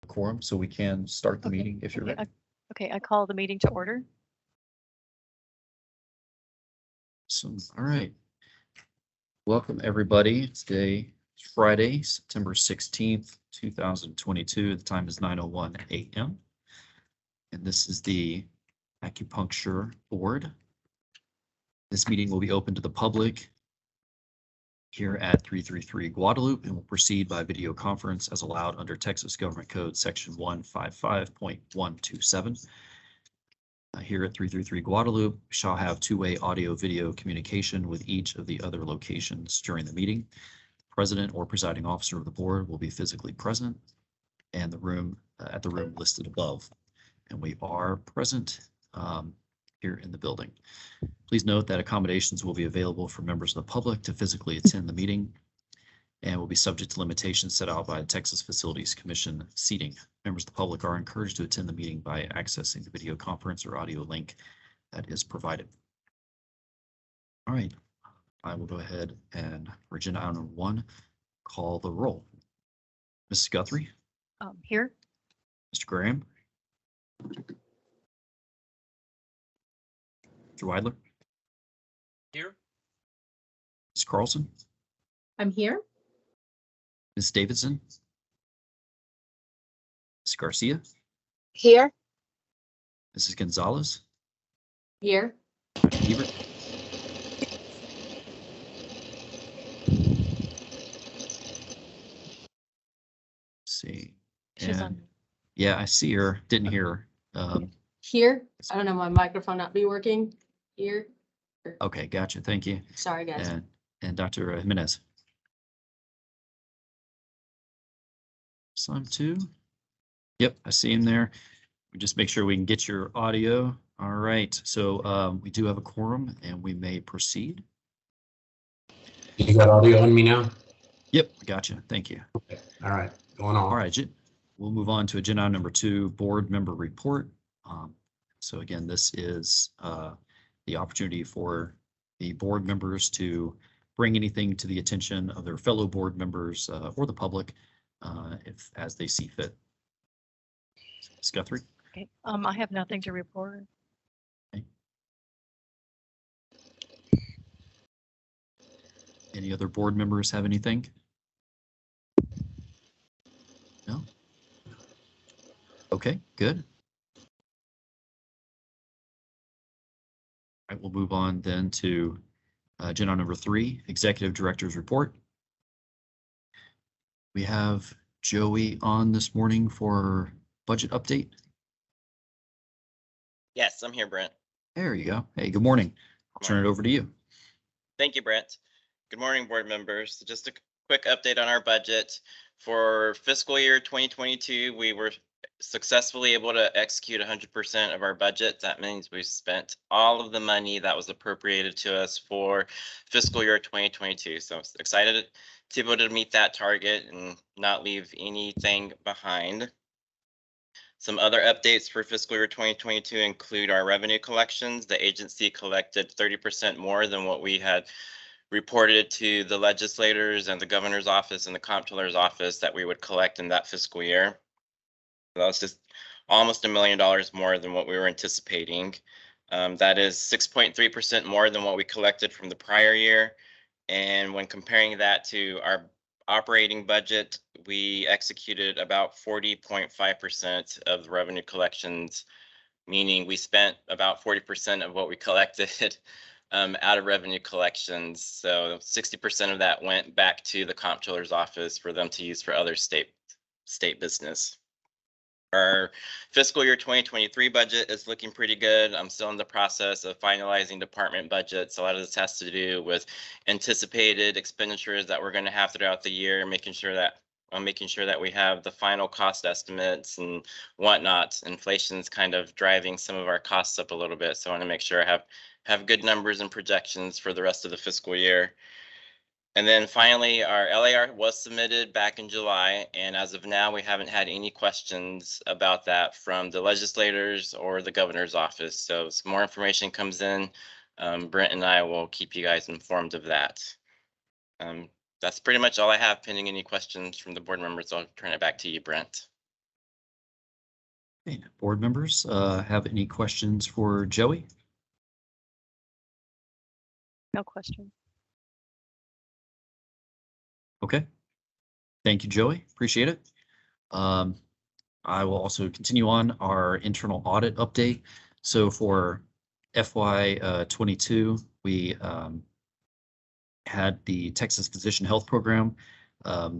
quorum, so we can start the Okay, meeting if you're ready. Okay, I call the meeting to order. So, all right. Welcome, everybody. Today is Friday, September 16th, 2022. The time is 9:01 a.m. And this is the Acupuncture Board. This meeting will be open to the public here at 333 Guadalupe and will proceed by video conference as allowed under Texas Government Code Section 155.127. Here at 333 Guadalupe, shall have two-way audio-video communication with each of the other locations during the meeting. The president or presiding officer of the board will be physically present and the room at the room listed above. And we are present here in the building. Please note that accommodations will be available for members of the public to physically attend the meeting and will be subject to limitations set out by the Texas Facilities Commission seating. Members of the public are encouraged to attend the meeting by accessing the video conference or audio link that is provided. All right, I will go ahead and for agenda item 1, call the roll. Mrs. Guthrie? Here. Mr. Graham? Mr. Weidler? Here. Ms. Carlson? I'm here. Ms. Davidson? Ms. Garcia? Here. Mrs. Gonzalez? Here. Dr. Hebert? Let's see. She's And on. yeah, I see her. Didn't hear her. Here. I don't know, my microphone not be working. Here. Okay, gotcha. Thank you. Sorry, guys. And Dr. Jimenez. Some too. Yep, I see him there. We just make sure we can get your audio. All right, so we do have a quorum and we may proceed. You got audio on me now? Yep, gotcha. Thank you. Okay. All right, going on. All right, we'll move on to agenda item number 2, board member report. So again, this is the opportunity for the board members to bring anything to the attention of their fellow board members or the public if as they see fit. Ms. Guthrie? Okay. I have nothing to report. Okay. Any other board members have anything? No? Okay, good. All right, we'll move on then to agenda item number 3, executive director's report. We have Joey on this morning for budget update. Yes, I'm here, Brent. There you go. Hey, good morning. I'll turn it over to you. Thank you, Brent. Good morning, board members. Just a quick update on our budget. For fiscal year 2022, we were successfully able to execute 100% of our budget. That means we spent all of the money that was appropriated to us for fiscal year 2022. So I'm excited to be able to meet that target and not leave anything behind. Some other updates for fiscal year 2022 include our revenue collections. The agency collected 30% more than what we had reported to the legislators and the governor's office and the comptroller's office that we would collect in that fiscal year. That was just almost $1 million more than what we were anticipating. That is 6.3% more than what we collected from the prior year. And when comparing that to our operating budget, we executed about 40.5% of the revenue collections, meaning we spent about 40% of what we collected out of revenue collections. So 60% of that went back to the comptroller's office for them to use for other state business. Our fiscal year 2023 budget is looking pretty good. I'm still in the process of finalizing department budgets. A lot of this has to do with anticipated expenditures that we're going to have throughout the year, making sure that we have the final cost estimates and whatnot. Inflation's kind of driving some of our costs up a little bit, so I want to make sure I have good numbers and projections for the rest of the fiscal year. And then finally, our LAR was submitted back in July, and as of now, we haven't had any questions about that from the legislators or the governor's office. So as more information comes in, Brent and I will keep you guys informed of that. That's pretty much all I have pending any questions from the board members. I'll turn it back to you, Brent. Okay, board members, have any questions for Joey? No question. Okay. Thank you, Joey. Appreciate it. I will also continue on our internal audit update. So for FY 22, we had the Texas Physician Health Program.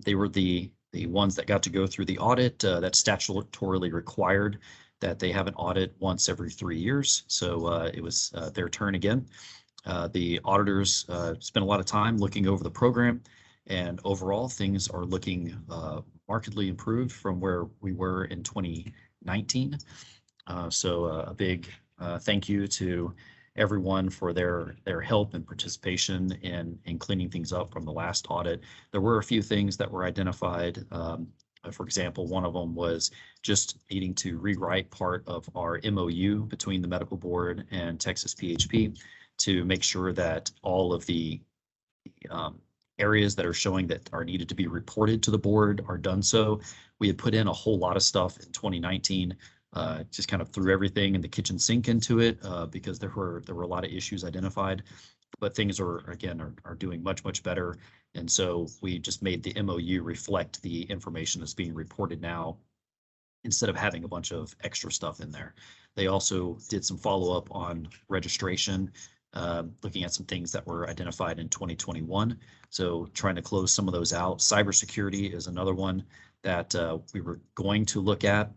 They were the ones that got to go through the audit. That's statutorily required that they have an audit once every 3 years. So it was their turn again. The auditors spent a lot of time looking over the program, and overall things are looking markedly improved from where we were in 2019. So a big thank you to everyone for their help and participation in cleaning things up from the last audit. There were a few things that were identified. For example, one of them was just needing to rewrite part of our MOU between the medical board and Texas PHP to make sure that all of the areas that are showing that are needed to be reported to the board are done so. We had put in a whole lot of stuff in 2019, just kind of threw everything in the kitchen sink into it because there were a lot of issues identified, but things are doing much better. And so we just made the MOU reflect the information that's being reported now instead of having a bunch of extra stuff in there. They also did some follow-up on registration, looking at some things that were identified in 2021. So trying to close some of those out. Cybersecurity is another one that we were going to look at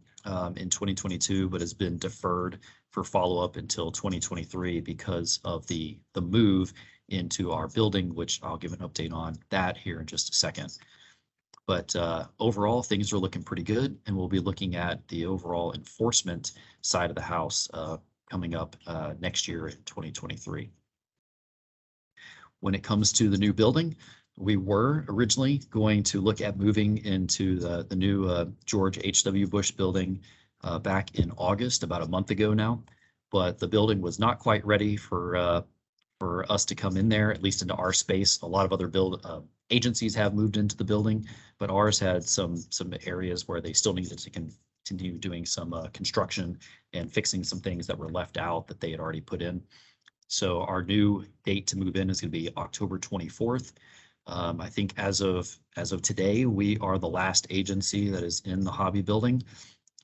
in 2022, but has been deferred for follow-up until 2023 because of the move into our building, which I'll give an update on that here in just a second. But overall, things are looking pretty good, and we'll be looking at the overall enforcement side of the house coming up next year in 2023. When it comes to the new building, we were originally going to look at moving into the new George H.W. Bush building back in August, about a month ago now, but the building was not quite ready for us to come in there, at least into our space. A lot of other agencies have moved into the building, but ours had some areas where they still needed to continue doing some construction and fixing some things that were left out that they had already put in. So our new date to move in is going to be October 24th. I think as of today, we are the last agency that is in the hobby building.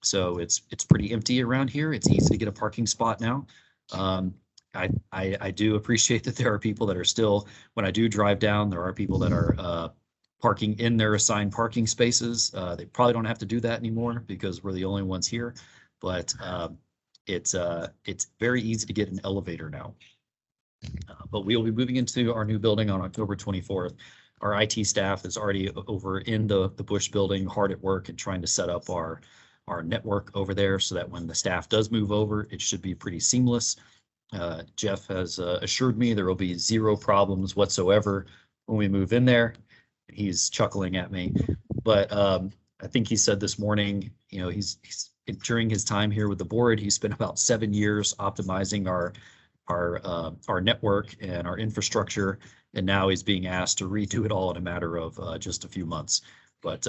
So it's pretty empty around here. It's easy to get a parking spot now. I do appreciate that there are people that are still, when I do drive down, there are people that are parking in their assigned parking spaces. They probably don't have to do that anymore because we're the only ones here, but it's very easy to get an elevator now. But we will be moving into our new building on October 24th. Our IT staff is already over in the Bush building, hard at work and trying to set up our network over there so that when the staff does move over, it should be pretty seamless. Jeff has assured me there will be zero problems whatsoever when we move in there. He's chuckling at me, but I think he said this morning, you know, he's during his time here with the board, he spent about 7 years optimizing our network and our infrastructure, and now he's being asked to redo it all in a matter of just a few months. But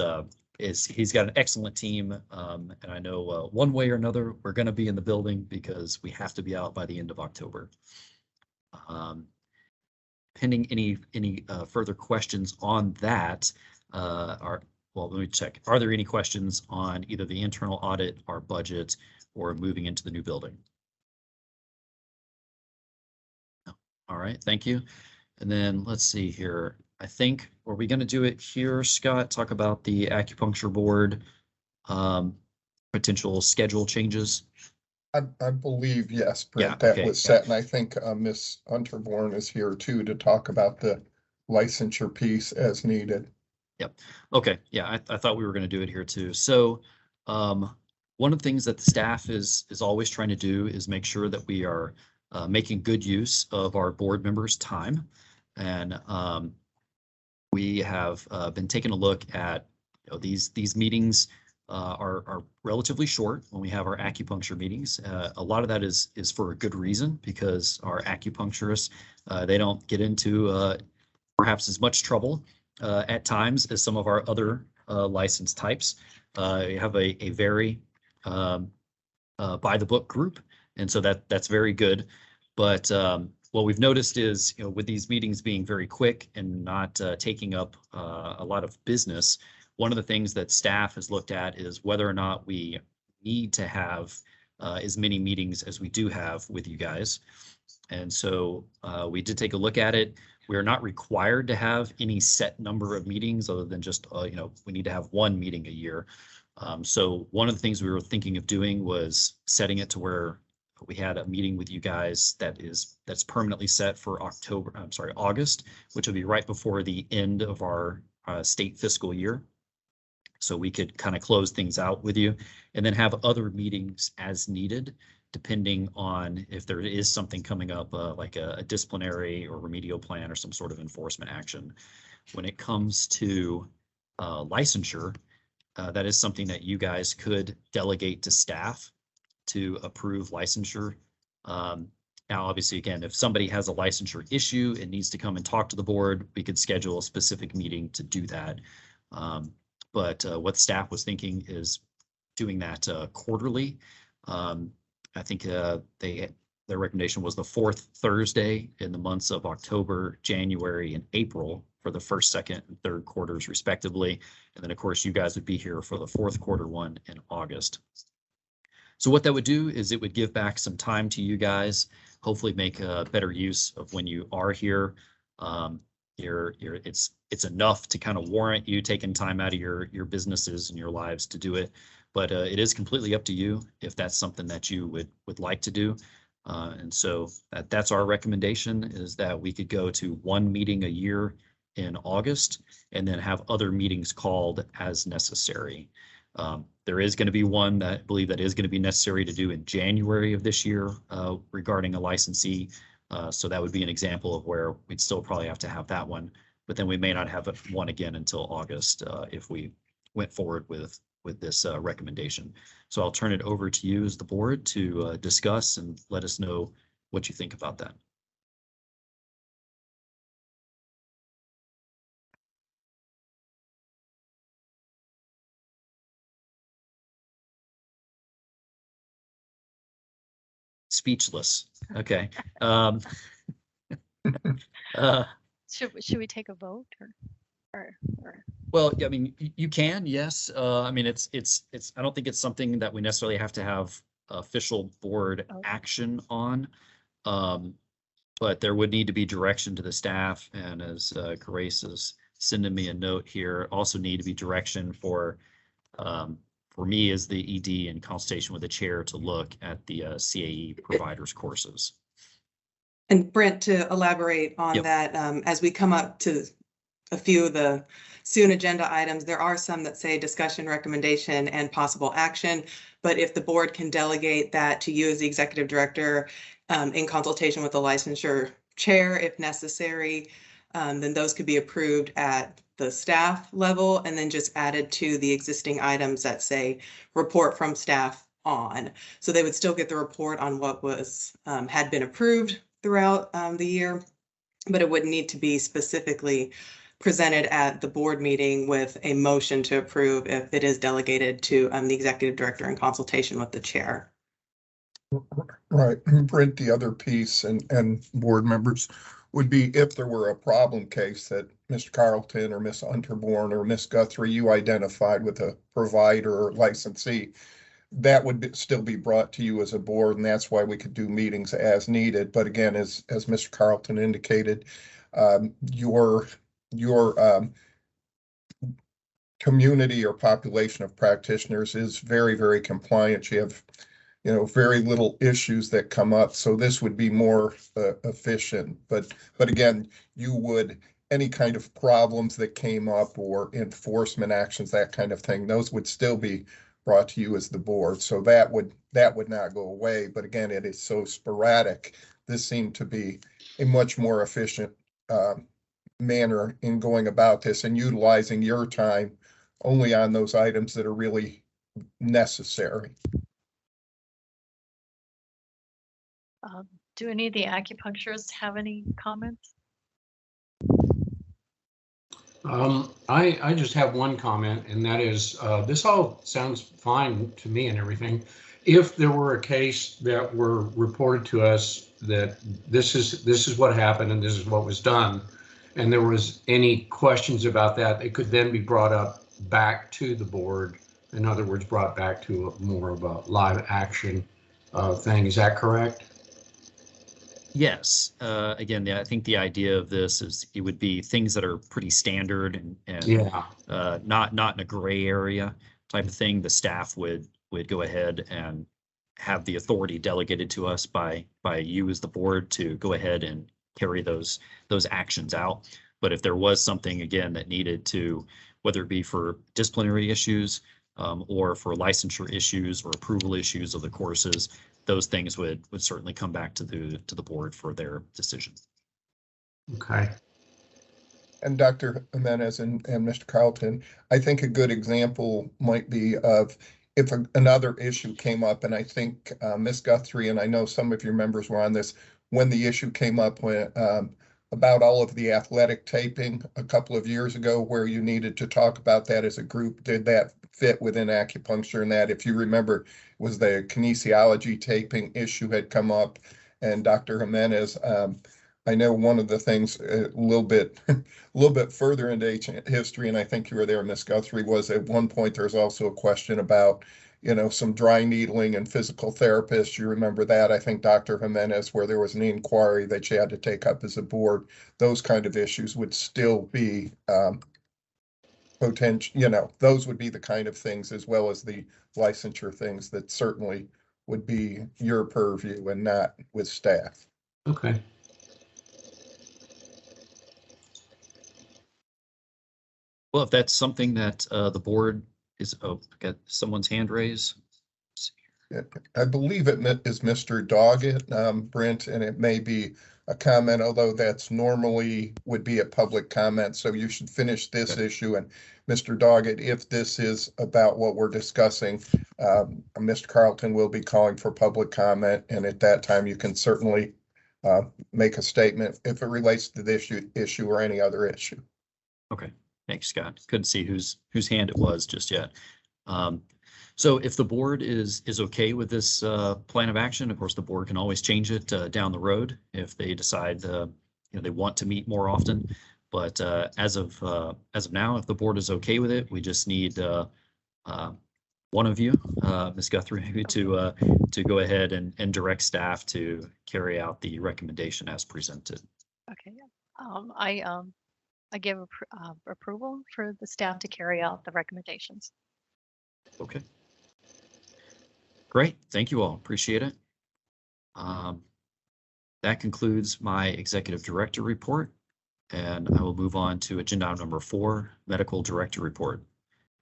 he's got an excellent team, and I know one way or another we're going to be in the building because we have to be out by the end of October. Pending any further questions on that, well, let me check. Are there any questions on either the internal audit, our budget, or moving into the new building? No. All right, thank you. And then let's see here. I think, are we going to do it here, Scott? Talk about the acupuncture board, potential schedule changes? I believe, yes, Brent, Yeah, that okay, was yeah. set, and I think Ms. Unterborn is here too to talk about the licensure piece as needed. Yep. Okay. Yeah, I thought we were going to do it here too. So one of the things that the staff is always trying to do is make sure that we are making good use of our board members' time. And we have been taking a look at, you know, these meetings are relatively short when we have our acupuncture meetings. A lot of that is for a good reason, because our acupuncturists, they don't get into perhaps as much trouble at times as some of our other license types. We have a very by the book group. And so that's very good. But what we've noticed is, with these meetings being very quick and not taking up a lot of business, one of the things that staff has looked at is whether or not we need to have as many meetings as we do have with you guys. And so we did take a look at it. We are not required to have any set number of meetings other than just, we need to have one meeting a year. So one of the things we were thinking of doing was setting it to where we had a meeting with you guys that's permanently set for August, which will be right before the end of our state fiscal year. So we could kind of close things out with you and then have other meetings as needed, depending on if there is something coming up, like a disciplinary or remedial plan or some sort of enforcement action. When it comes to licensure, that is something that you guys could delegate to staff to approve licensure. Now, obviously, again, if somebody has a licensure issue, it needs to come and talk to the board. We could schedule a specific meeting to do that. But what staff was thinking is doing that quarterly. I think their recommendation was the fourth Thursday in the months of October, January, and April for the first, second, and third quarters respectively. And then, of course, you guys would be here for the fourth quarter one in August. So what that would do is it would give back some time to you guys, hopefully make a better use of when you are here. It's enough to kind of warrant you taking time out of your businesses and your lives to do it. But it is completely up to you if that's something that you would like to do. And so that's our recommendation, is that we could go to one meeting a year in August and then have other meetings called as necessary. There is going to be one that I believe that is going to be necessary to do in January of this year regarding a licensee. So that would be an example of where we'd still probably have to have that one, but then we may not have one again until August if we went forward with this recommendation. So I'll turn it over to you as the board to discuss and let us know what you think about that. Speechless. Okay. Should we take a vote or? Well, I mean, you can, yes. I mean, it's, I don't think it's something that we necessarily have to have official board Okay. action on. But there would need to be direction to the staff, and as Grace is sending me a note here, also need to be direction for me as the ED in consultation with the chair to look at the CAE providers courses. And Brent, to elaborate on Yep. that, as we come up to a few of the soon agenda items, there are some that say discussion, recommendation, and possible action. But if the board can delegate that to you as the executive director in consultation with the licensure chair, if necessary, then those could be approved at the staff level and then just added to the existing items that say report from staff on. So they would still get the report on what was had been approved throughout the year, but it would need to be specifically presented at the board meeting with a motion to approve if it is delegated to the executive director in consultation with the chair. Right, Brent, the other piece and board members would be if there were a problem case that Mr. Carlton or Ms. Unterborn or Ms. Guthrie, you identified with a provider or licensee, that would still be brought to you as a board, and that's why we could do meetings as needed. But again, as Mr. Carlton indicated, your community or population of practitioners is very, very compliant. You have, very little issues that come up. So this would be more efficient. But again, you would, any kind of problems that came up or enforcement actions, that kind of thing, those would still be brought to you as the board. So that would not go away. But again, it is so sporadic. This seemed to be a much more efficient manner in going about this and utilizing your time only on those items that are really necessary. Do any of the acupuncturists have any comments? I just have one comment, and that is, this all sounds fine to me and everything. if there were a case that were reported to us that this is what happened and this is what was done, and there was any questions about that, it could then be brought up back to the board. In other words, brought back to more of a live action thing. Is that correct? Yes. Again, I think the idea of this is it would be things that are pretty standard and Yeah. not in a gray area type of thing. The staff would go ahead and have the authority delegated to us by you as the board to go ahead and carry those actions out. But if there was something, again, that needed to, whether it be for disciplinary issues or for licensure issues or approval issues of the courses, those things would certainly come back to the board for their decision. Okay. And Dr. Jimenez and Mr. Carlton, I think a good example might be of if another issue came up, and I think Ms. Guthrie, and I know some of your members were on this, when the issue came up when, about all of the athletic taping a couple of years ago, where you needed to talk about that as a group. Did that fit within acupuncture? And that, if you remember, was the kinesiology taping issue had come up. And Dr. Jimenez, I know one of the things a little bit further into ancient history, and I think you were there, Ms. Guthrie, was at one point there's also a question about, some dry needling and physical therapists. You remember that? I think Dr. Jimenez, where there was an inquiry that you had to take up as a board. Those kind of issues would still be potential, those would be the kind of things, as well as the licensure things, that certainly would be your purview and not with staff. Okay. Well, if that's something that the board is, got someone's hand raised. I believe it is Mr. Doggett, Brent, and it may be a comment, although that's normally would be a public comment. So you should finish this Okay. issue. And Mr. Doggett, if this is about what we're discussing, Mr. Carlton will be calling for public comment. And at that time, you can certainly make a statement if it relates to this issue or any other issue. Okay, thanks, Scott. Couldn't see whose hand it was just yet. So if the board is okay with this plan of action, of course, the board can always change it down the road if they decide they want to meet more often. But as of now, if the board is okay with it, we just need one of you, Ms. Guthrie, to go ahead and direct staff to carry out the recommendation as presented. Okay. I give approval for the staff to carry out the recommendations. Okay. Great. Thank you all. Appreciate it. That concludes my executive director report, and I will move on to agenda item number 4, medical director report.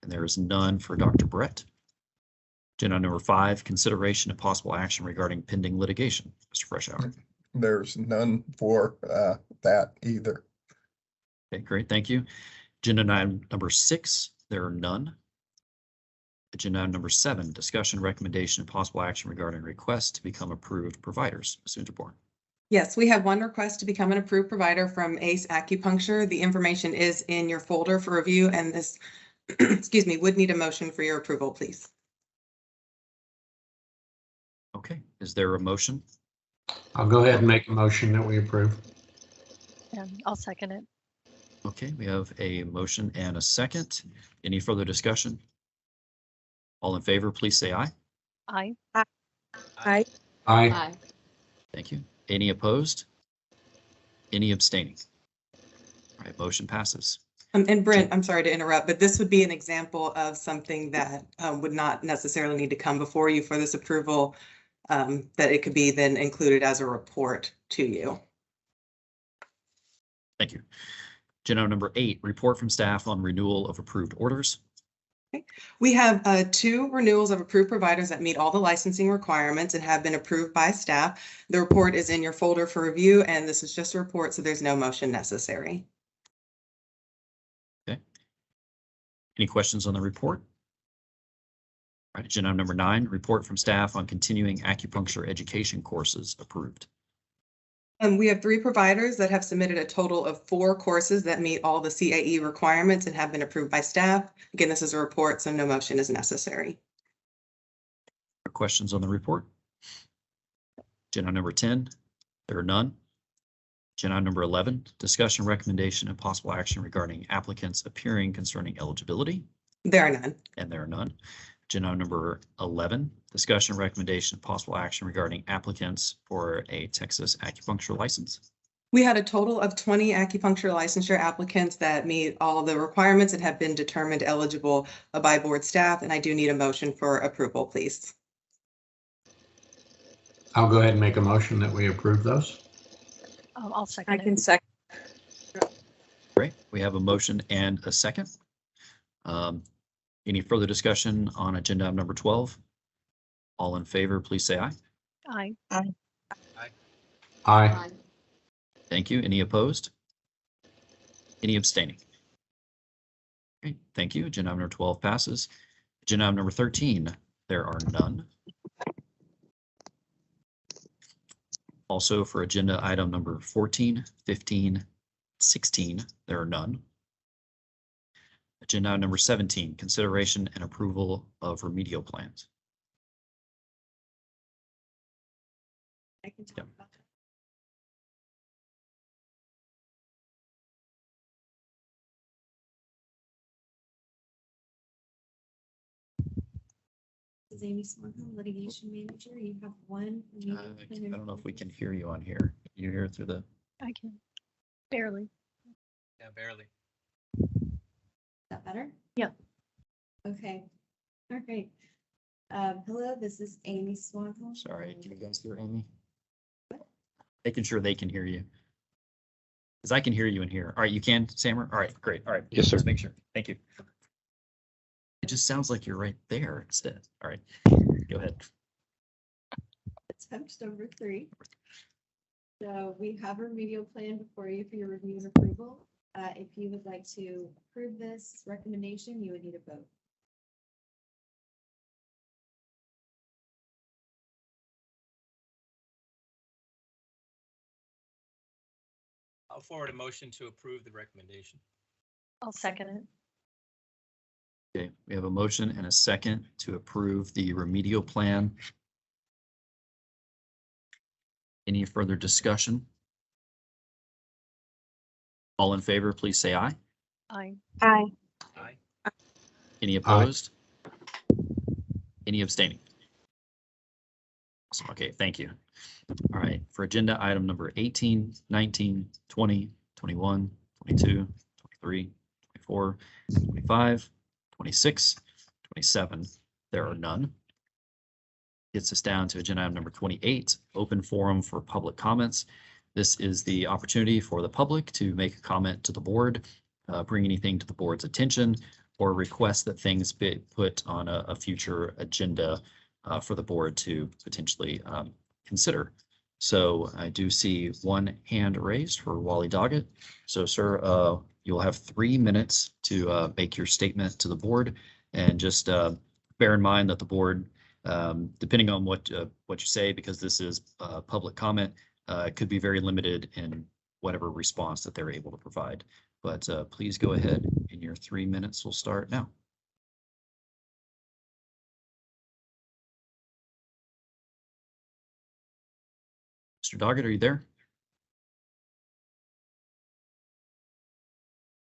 And there is none for Dr. Brett. Agenda number 5, consideration of possible action regarding pending litigation. Mr. Freshour. There's none for that either. Okay, great. Thank you. Agenda item number 6, there are none. Agenda item number 7, discussion, recommendation, and possible action regarding requests to become approved providers. Ms. Winterborn. Yes, we have one request to become an approved provider from ACE Acupuncture. The information is in your folder for review, and this, excuse me, would need a motion for your approval, please. Okay, is there a motion? I'll go ahead and make a motion that we approve. And I'll second it. Okay, we have a motion and a second. Any further discussion? All in favor, please say aye. Aye. Aye. Aye. Thank you. Any opposed? Any abstaining? All right, motion passes. And Brent, I'm sorry to interrupt, but this would be an example of something that would not necessarily need to come before you for this approval, that it could be then included as a report to you. Thank you. Agenda number 8, report from staff on renewal of approved orders. We have 2 renewals of approved providers that meet all the licensing requirements and have been approved by staff. The report is in your folder for review, and this is just a report, so there's no motion necessary. Okay. Any questions on the report? All right, agenda number 9, report from staff on continuing acupuncture education courses approved. We have 3 providers that have submitted a total of 4 courses that meet all the CAE requirements and have been approved by staff. Again, this is a report, so no motion is necessary. questions on the report? Agenda item number 10, there are none. Agenda item number 11, discussion, recommendation, and possible action regarding applicants appearing concerning eligibility, There are none. and there are none. Agenda item number 11, discussion, recommendation, and possible action regarding applicants for a Texas acupuncture license. We had a total of 20 acupuncture licensure applicants that meet all the requirements and have been determined eligible by board staff, and I do need a motion for approval, please. I'll go ahead and make a motion that we approve those. I'll second it. second. Great, we have a motion and a second. Any further discussion on agenda item number 12? All in favor, please say aye. Aye. Aye. Thank you. Any opposed? Any abstaining? Great, thank you. Agenda item number 12 passes. Agenda item number 13, there are none. Also for agenda item number 14, 15, 16, there are none. Agenda item number 17, consideration and approval of remedial plans. I can talk Yep. about that. This is Amy Swanhill, litigation manager. You have one. I don't know if we can hear you on here. You hear through the, I can barely. Yeah, barely. Is that better? Yeah. Okay. All right. Hello, this is Amy Swanhill. sorry, can you guys hear Amy? Making sure they can hear you. Because I can hear you in here. All right, you can, Sammer? All right, great. All right. Yes, sir. Just make sure. Thank you. It just sounds like you're right there instead. All right, go ahead. Attempt number 3. So we have a remedial plan before you for your review and approval. If you would like to approve this recommendation, you would need a vote. I'll forward a motion to approve the recommendation. I'll second it. Okay, we have a motion and a second to approve the remedial plan. Any further discussion? All in favor, please say aye. Aye. Aye. Aye. Any opposed? Any abstaining? Awesome. Okay, thank you. All right, for agenda item number 18, 19, 20, 21, 22, 23, 24, 25, 26, 27, there are none. Gets us down to agenda item number 28, open forum for public comments. This is the opportunity for the public to make a comment to the board, bring anything to the board's attention, or request that things be put on a future agenda for the board to potentially consider. So I do see one hand raised for Wally Doggett. So sir, you'll have 3 minutes to make your statement to the board, and just bear in mind that the board, depending on what you say, because this is public comment, could be very limited in whatever response that they're able to provide. But please go ahead, and your 3 minutes will start now. Mr. Doggett, are you there?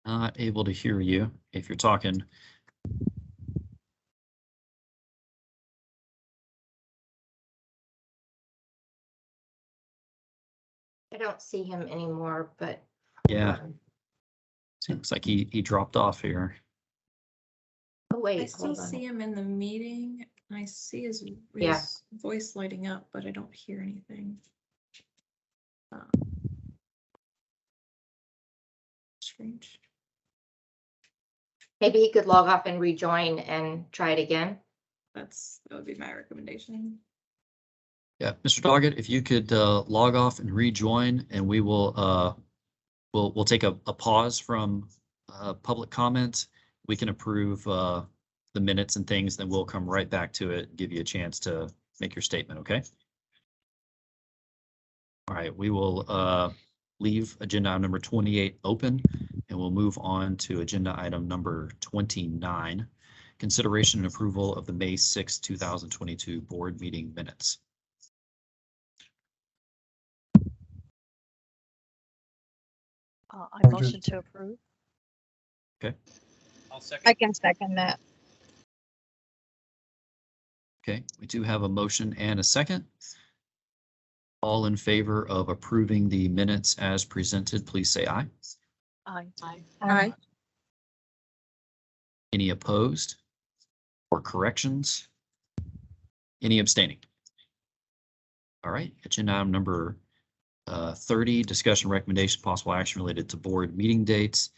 Not able to hear you if you're talking. I don't see him anymore, but. Yeah, seems like he dropped off here. Oh, wait, I still hold on. see him in the meeting. I see his Yeah. voice lighting up, but I don't hear anything. Strange. Maybe he could log off and rejoin and try it again. That would be my recommendation. Yeah, Mr. Doggett, if you could log off and rejoin, and we will we'll take a pause from public comment. We can approve the minutes and things, then we'll come right back to it, give you a chance to make your statement, okay? All right, we will leave agenda item number 28 open, and we'll move on to agenda item number 29. consideration and approval of the May 6, 2022 board meeting minutes. I I motion just- to approve. I'll second. I can second that. Okay, we do have a motion and a second. All in favor of approving the minutes as presented, please say aye. Aye. Aye. Any opposed or corrections? Any abstaining? All right, agenda item number 30, discussion recommendation, possible action related to board meeting dates.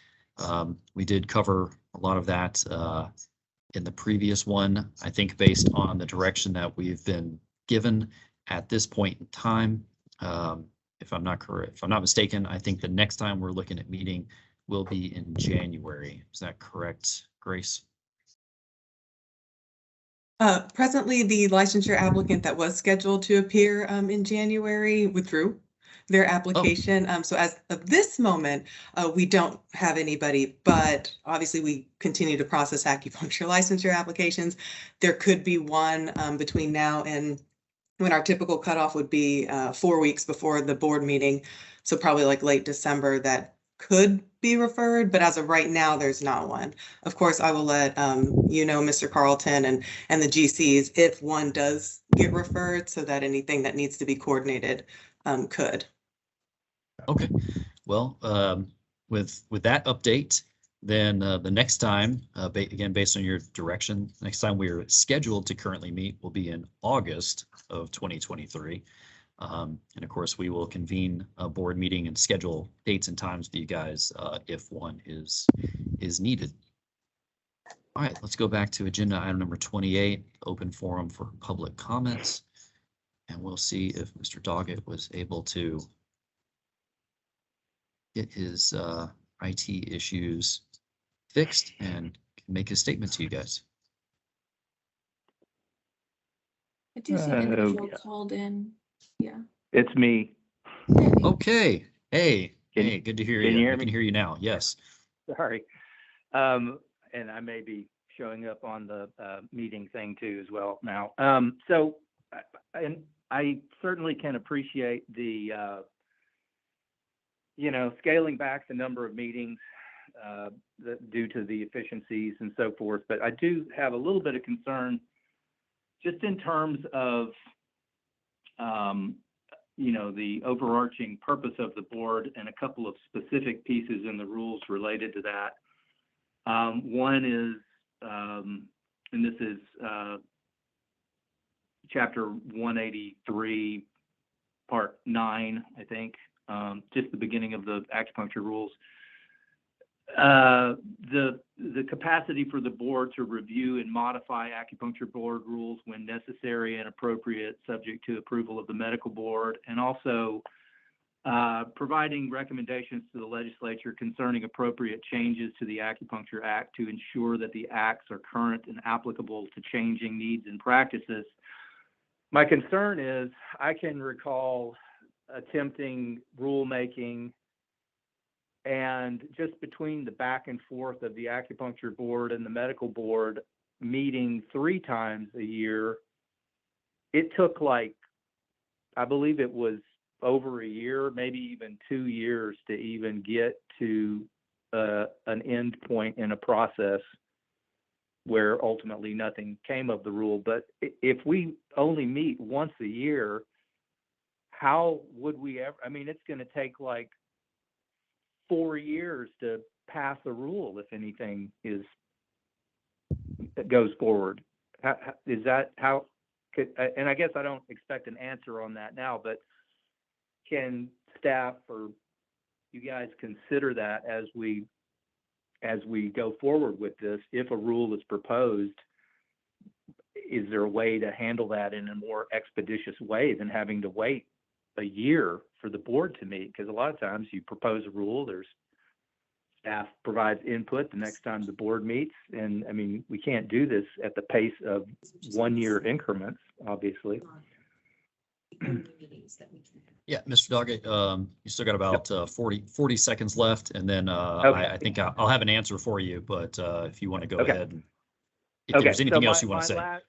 We did cover a lot of that in the previous one. I think based on the direction that we've been given at this point in time, if I'm not mistaken, I think the next time we're looking at meeting will be in January. Is that correct, Grace? Presently, the licensure applicant that was scheduled to appear in January withdrew their application. So as of this moment, we don't have anybody, but obviously we continue to process acupuncture licensure applications. There could be one between now and when our typical cutoff would be 4 weeks before the board meeting. So probably like late December that could be referred, but as of right now, there's not one. Of course, I will let Mr. Carlton and the GCs if one does get referred, so that anything that needs to be coordinated could. Okay, well, with that update, then the next time, again, based on your direction, next time we are scheduled to currently meet will be in August of 2023. And of course, we will convene a board meeting and schedule dates and times for you guys if one is needed. All right, let's go back to agenda item number 28, open forum for public comments. And we'll see if Mr. Doggett was able to get his IT issues fixed and make his statement to you guys. I do see individual called in. Yeah. It's me. Okay, hey, Can- good to hear can you. you hear We me? can hear you now, yes. Sorry. And I may be showing up on the meeting thing too as well now. And I certainly can appreciate the, scaling back the number of meetings due to the efficiencies and so forth. But I do have a little bit of concern just in terms of, the overarching purpose of the board and a couple of specific pieces in the rules related to that. One is, and this is Chapter 183, Part 9, I think, just the beginning of the acupuncture rules. The capacity for the board to review and modify acupuncture board rules when necessary and appropriate, subject to approval of the medical board, and also providing recommendations to the legislature concerning appropriate changes to the Acupuncture Act to ensure that the acts are current and applicable to changing needs and practices. My concern is I can recall attempting rulemaking and just between the back and forth of the acupuncture board and the medical board meeting 3 times a year, it took I believe it was over a year, maybe even 2 years to even get to an end point in a process where ultimately nothing came of the rule. But if we only meet once a year, how would we ever, it's going to take 4 years to pass a rule if anything goes forward. Is that how and I guess I don't expect an answer on that now, but can staff or you guys consider that as we go forward with this? If a rule is proposed, is there a way to handle that in a more expeditious way than having to wait a year for the board to meet? Because a lot of times you propose a rule, there's staff provides input the next time the board meets. And we can't do this at the pace of 1 year increments, obviously. Yeah, Mr. Doggett, you still got about 40 seconds left, and then Okay. I think I'll have an answer for you, but if you want to go Okay. ahead. if there's anything else you want to say.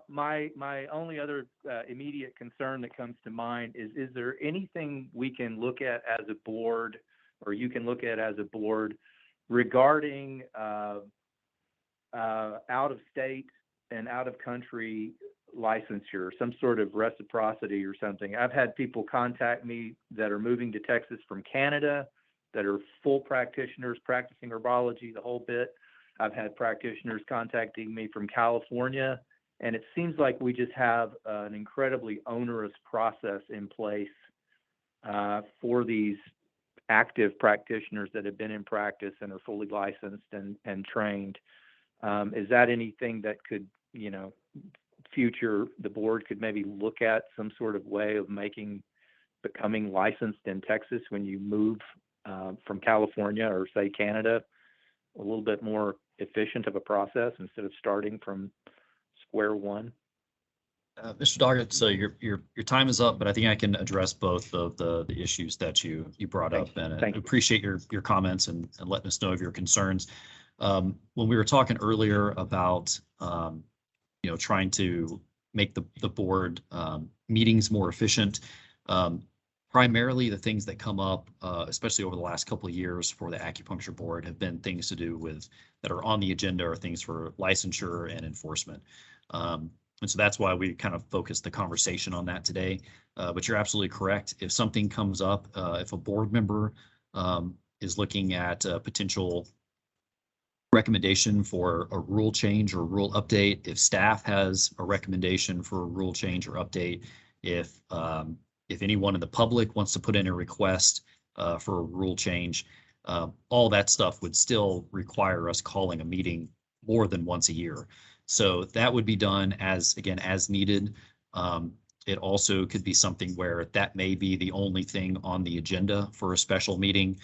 My only other immediate concern that comes to mind is there anything we can look at as a board, or you can look at as a board, regarding out of state and out of country licensure, some sort of reciprocity or something? I've had people contact me that are moving to Texas from Canada that are full practitioners practicing herbology, the whole bit. I've had practitioners contacting me from California, and it seems like we just have an incredibly onerous process in place for these active practitioners that have been in practice and are fully licensed and trained. Is that anything that could, the board could maybe look at some sort of way of becoming licensed in Texas when you move from California or say Canada, a little bit more efficient of a process instead of starting from square one? Mr. Doggett, so your time is up, but I think I can address both of the issues that you brought up, and I appreciate your comments and letting us know of your concerns. When we were talking earlier about trying to make the board meetings more efficient, primarily the things that come up, especially over the last couple of years for the acupuncture board, have been things to do with that are on the agenda, or things for licensure and enforcement. And so that's why we kind of focused the conversation on that today. But you're absolutely correct. If something comes up, if a board member is looking at a potential recommendation for a rule change or rule update, if staff has a recommendation for a rule change or update, if anyone in the public wants to put in a request for a rule change, all that stuff would still require us calling a meeting more than once a year. So that would be done as needed. It also could be something where that may be the only thing on the agenda for a special meeting.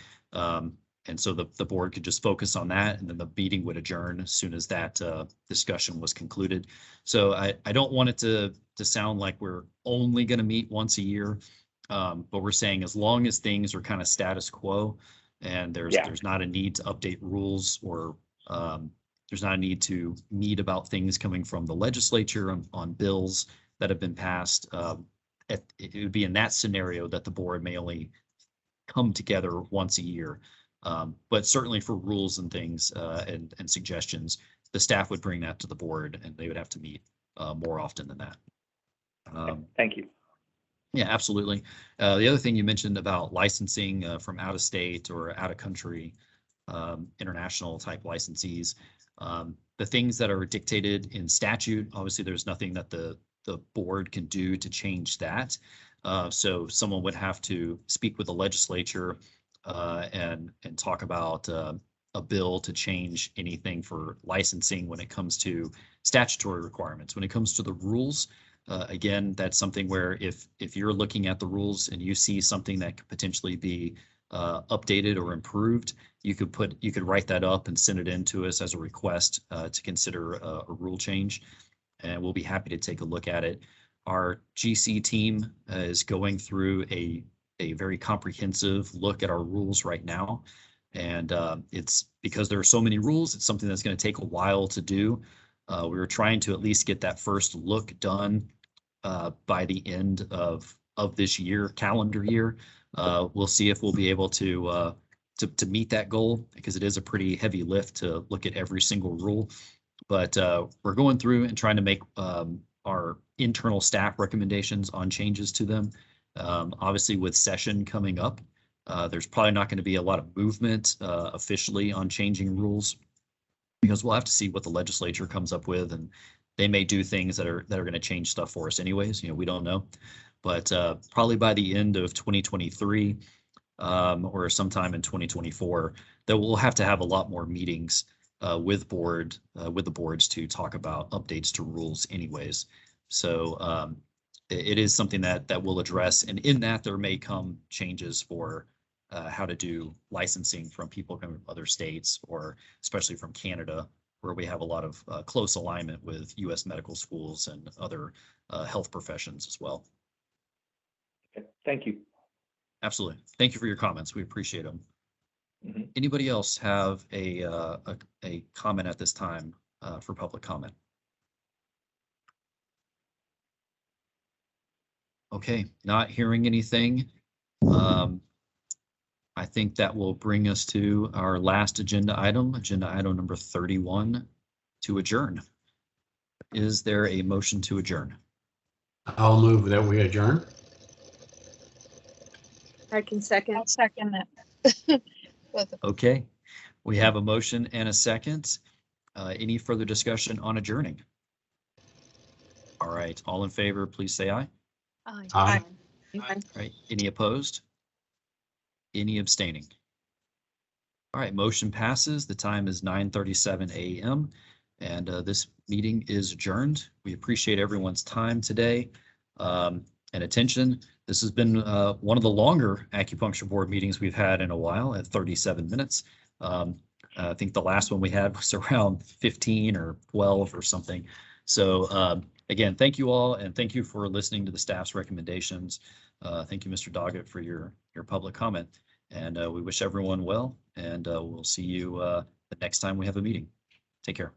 And so the board could just focus on that, and then the meeting would adjourn as soon as that discussion was concluded. So I don't want it to sound like we're only going to meet once a year, but we're saying as long as things are kind of status quo, and there's not a need to update rules, or there's not a need to meet about things coming from the legislature on bills that have been passed. It would be in that scenario that the board may only come together once a year. But certainly for rules and things and suggestions, the staff would bring that to the board, and they would have to meet more often than that. Thank you. Yeah, absolutely. The other thing you mentioned about licensing from out of state or out of country, international type licensees, the things that are dictated in statute, obviously there's nothing that the board can do to change that. So someone would have to speak with the legislature and talk about a bill to change anything for licensing when it comes to statutory requirements. When it comes to the rules, again, that's something where if you're looking at the rules and you see something that could potentially be updated or improved, you could write that up and send it in to us as a request to consider a rule change, and we'll be happy to take a look at it. Our GC team is going through a very comprehensive look at our rules right now, and it's because there are so many rules, it's something that's going to take a while to do. We were trying to at least get that first look done by the end of this year, calendar year. We'll see if we'll be able to meet that goal, because it is a pretty heavy lift to look at every single rule. But we're going through and trying to make our internal staff recommendations on changes to them. Obviously, with session coming up, there's probably not going to be a lot of movement officially on changing rules, because we'll have to see what the legislature comes up with, and they may do things that are going to change stuff for us anyways. We don't know. But probably by the end of 2023 or sometime in 2024, that we'll have to have a lot more meetings with the boards to talk about updates to rules anyways. So it is something that we'll address, and in that there may come changes for how to do licensing from people coming from other states, or especially from Canada, where we have a lot of close alignment with U.S. medical schools and other health professions as well. Okay. Thank you. Absolutely. Thank you for your comments. We appreciate them. Mm-hmm. Anybody else have a comment at this time for public comment. Okay, not hearing anything. I think that will bring us to our last agenda item number 31, to adjourn. Is there a motion to adjourn? I'll move that we adjourn. I can second. I'll second that. Okay, we have a motion and a second. Any further discussion on adjourning? All right, all in favor, please say aye. Aye. Aye. All right, any opposed? Any abstaining? All right, motion passes. The time is 9:37 a.m. and this meeting is adjourned. We appreciate everyone's time today and attention. This has been one of the longer acupuncture board meetings we've had in a while at 37 minutes. I think the last one we had was around 15 or 12 or something. So again, thank you all, and thank you for listening to the staff's recommendations. Thank you, Mr. Doggett, for your public comment. And we wish everyone well, and we'll see you the next time we have a meeting. Take care.